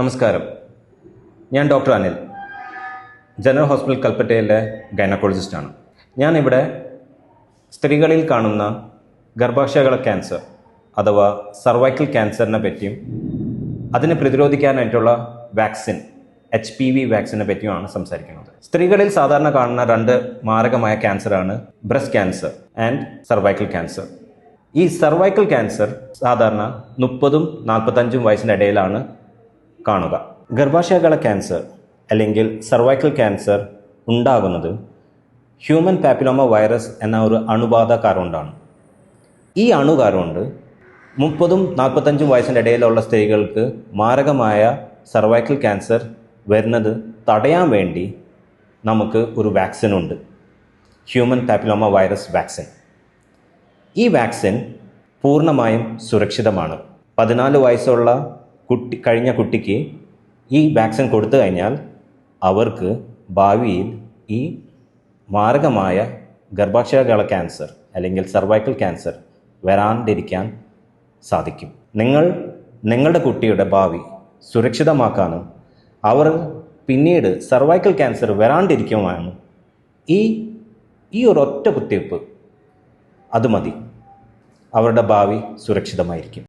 നമസ്കാരം. ഞാൻ doctor Anil, general hospital കൽപ്പറ്റയിലെ ഗൈനക്കോളജിസ്റ്റാണ്. ഞാനിവിടെ സ്ത്രീകളിൽ കാണുന്ന ഗർഭാശയകള ക്യാൻസർ അഥവാ സർവൈക്കൽ ക്യാൻസറിനെ പറ്റിയും അതിനെ പ്രതിരോധിക്കാനായിട്ടുള്ള വാക്സിൻ HPV വാക്സിനെ പറ്റിയുമാണ് സംസാരിക്കുന്നത്. സ്ത്രീകളിൽ സാധാരണ കാണുന്ന രണ്ട് മാരകമായ ക്യാൻസറാണ് breast cancer and cervical cancer. ഈ സർവൈക്കൽ ക്യാൻസർ സാധാരണ 30-45 വയസ്സിൻ്റെ ഇടയിലാണ് കാണുക. ഗർഭാശയകള ക്യാൻസർ അല്ലെങ്കിൽ സർവൈക്കൽ ക്യാൻസർ ഉണ്ടാകുന്നത് ഹ്യൂമൻ പാപ്പിലോമ വൈറസ് എന്ന ഒരു അണുബാധ കാരണമാണ്. ഈ അണുകാരം കൊണ്ട് 30-45 വയസ്സിൻ്റെ ഇടയിലുള്ള സ്ത്രീകൾക്ക് മാരകമായ സർവൈക്കൽ ക്യാൻസർ വരുന്നത് തടയാൻ വേണ്ടി നമുക്ക് ഒരു വാക്സിൻ ഉണ്ട്, ഹ്യൂമൻ പാപ്പിലോമ വൈറസ് വാക്സിൻ. ഈ വാക്സിൻ പൂർണ്ണമായും സുരക്ഷിതമാണ്. 14 വയസ്സുള്ള കഴിഞ്ഞ കുട്ടിക്ക് ഈ വാക്സിൻ കൊടുത്തു കഴിഞ്ഞാൽ അവർക്ക് ഭാവിയിൽ ഈ മാരകമായ ഗർഭാശയകള ക്യാൻസർ അല്ലെങ്കിൽ സർവൈക്കൽ ക്യാൻസർ വരാണ്ടിരിക്കാൻ സാധിക്കും. നിങ്ങളുടെ കുട്ടിയുടെ ഭാവി സുരക്ഷിതമാക്കാനും അവർ പിന്നീട് സർവൈക്കൽ ക്യാൻസർ വരാണ്ടിരിക്കുവാനും ഈ ഒരൊറ്റ കുത്തിവയ്പ്പ് അത് മതി. അവരുടെ ഭാവി സുരക്ഷിതമായിരിക്കും.